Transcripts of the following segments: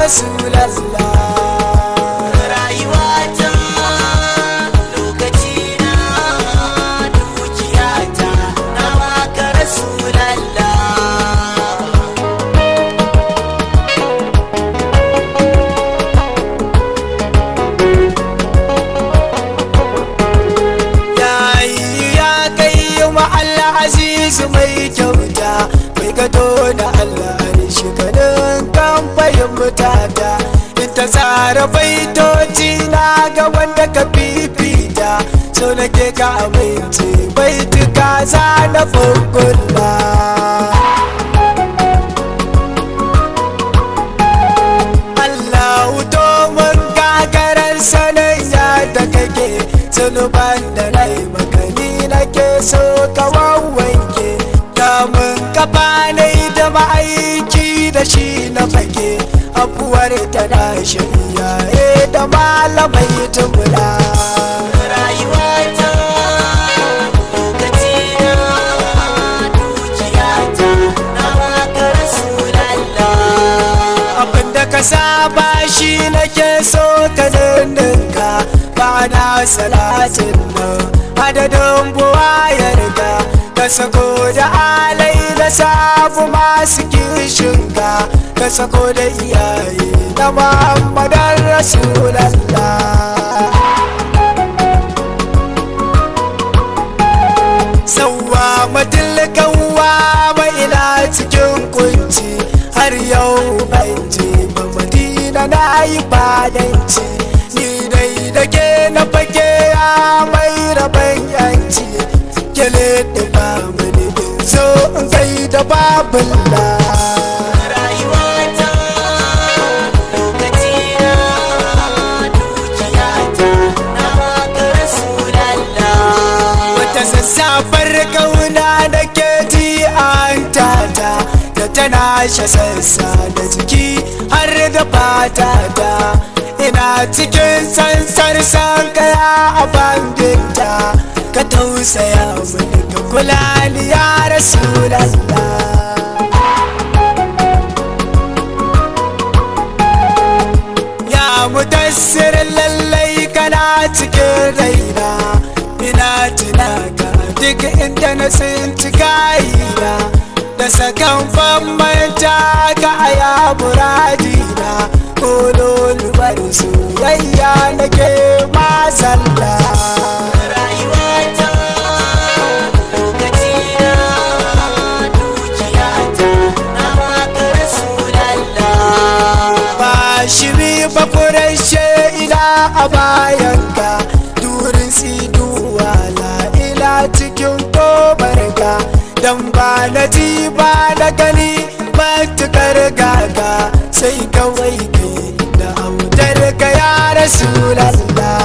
Rasulallah. rayuwata lokacina dukiyata na baka Rasulallah. Azizu mai kyauta mai gado da Allah ne shiganin kamfayin mutata in ta tsara baitoci na ga wanda ka fifita so nake ka amince baituka za na fukulla. Allahu to mun gagarar sanayya da kake zunuban da rai makani nake so ka wanke damun kafa ne da ma'aiki da shi na fage abuwar ta na shirya da malamai tumula. Rayuwata lokacina dukiyata na baka Rasulallah. Abinda ka saba shi nake so ka ninninka ba na salatin nan adadin buwayarka ka sako da alai da sabu masu kishinka ka sako da iyaye na Muhammadan Rasulallah. Sauwa matulkawa mai ina cikin kunci har yau ban je ba Madina na yi fadanci ni dai da ke na fage ya mai rabon yanci kele da ba mani in so in kai da babulla. Rayuwata lokacina dukiyata na baka Rasulallah. Wata sassafar kauna da ke ji an tata da tana sassa da jiki har da fatata ina cikin sansar sankaya a banginta ka tausaya mini ka kula ni ya Rasulallah. Ya mudassir lallai kana cikin raina ina tunaka duk inda na tsinci kayina da sakan manta ka aya muradina kololuwar soyayya nake masalla. Rayuwata lokacina dukiyata na baka Rasulallah. Ba shiri ba kurashe ina a bayanka durin siduwa la ila cikin kobarka dan ba na ji ba na gani matukar gaga sai kawai ke da audar ka ya Rasulallah.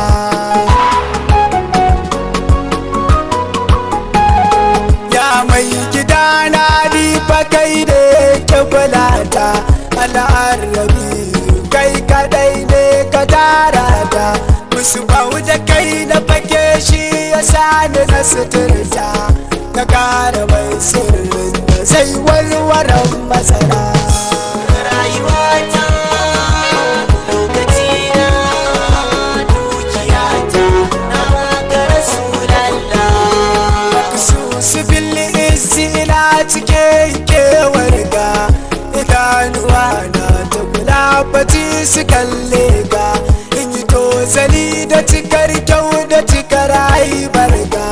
Ya mai gidana ni fa kai da kibulata al'arabi kai kadai ne ka tara ta musu bau da kai na fake shi ya sani na suturta ka kara mai sirrin da zai warwaran masara. Rayuwata lokacina dukiyata na baka Rasulallah. Su fili isi ina cike kewarga idanuwa na ta kula bati su kalle ga in yi tozali da cikar kyau da cikar haibarga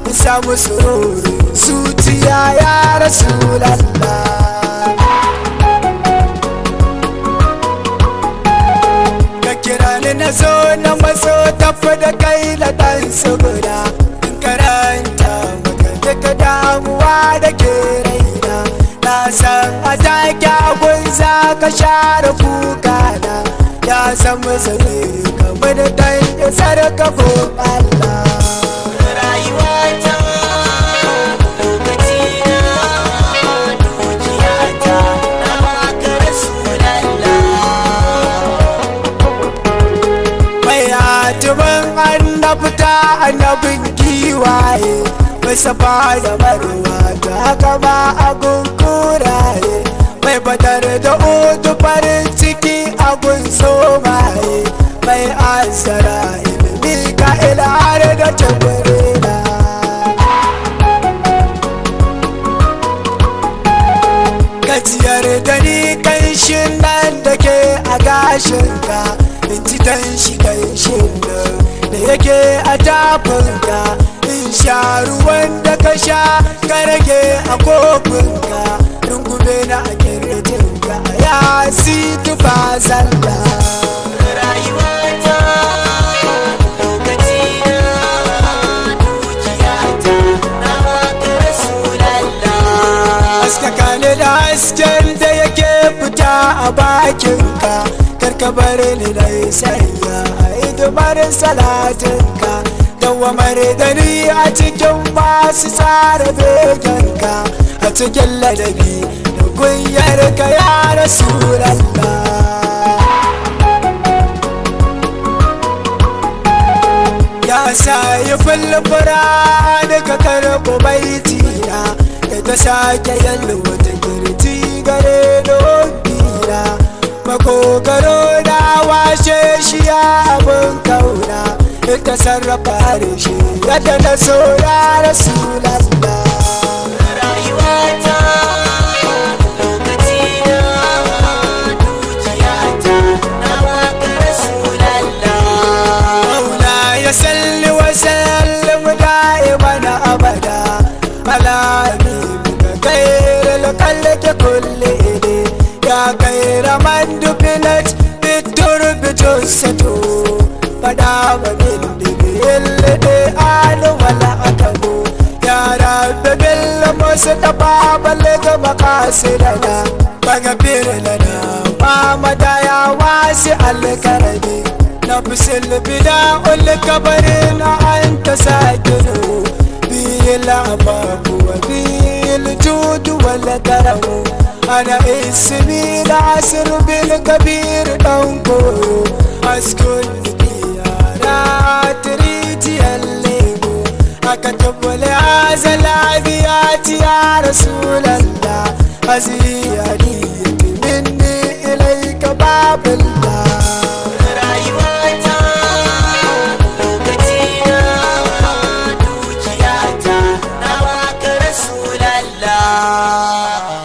in samu sururu zuciya ya Rasulallah. Ka kira ni na zo na maso tafi da kai na ɗan saboda in karanta maka daga damuwa da ke raina na san a take abun za ka share kuka na ya san mazari kamar dan isar ka ko Allah. Rayuwata lokacina dukiyata na baka Rasulallah. Mai hatimin annabta annabin giwaye Mustafa da Marwa ta gaba abun kuraye mai badar da udu farin ciki a da ni kanshin nan da ke a gashinka, in ji tanshi kanshin nan da yake a tafinka, in sha ruwan da ka sha ka rage a kofinka, rungume na a kirjinka ya situ ba zalla. rayuwata lokacina dukiyata na baka Rasulallah. Haskaka ni da hasken da yake fita a bakinka, karka bar ni na yi sanya a hidimar salatinka, dawamar da ni a cikin masu tsara begenka, a cikin ladabi da kunyarka ya Rasulallah. Ya sayi fulfura daga karɓo baitina, da ta sake yalwata kirji gare dobina, makogaro na washe shi ya abin kauna, ita sarrafa harshe yadda na so ya Rasulallah. rayuwata lokacina dukiyata na baka Rasulallah. Maula ya salli wa sallim da'iman abada ala habibika khairil khalqi kulli idi, ya khaira man dubilat biturbi jussatu, fada wa min dibil alu wala akabu, ya rabbi bil mustafa baligh maqasidana, faghfir lana ma mada ya wasi al-karami, نفس البداء الكبرين أنت ساكنه، به العباب وبه الجود والكرم، أنا اسمي العسر بالكبير تنقر، أسكن ديارات ريتي الليل، أكتب لهذا الأبيات يا رسول الله، هذه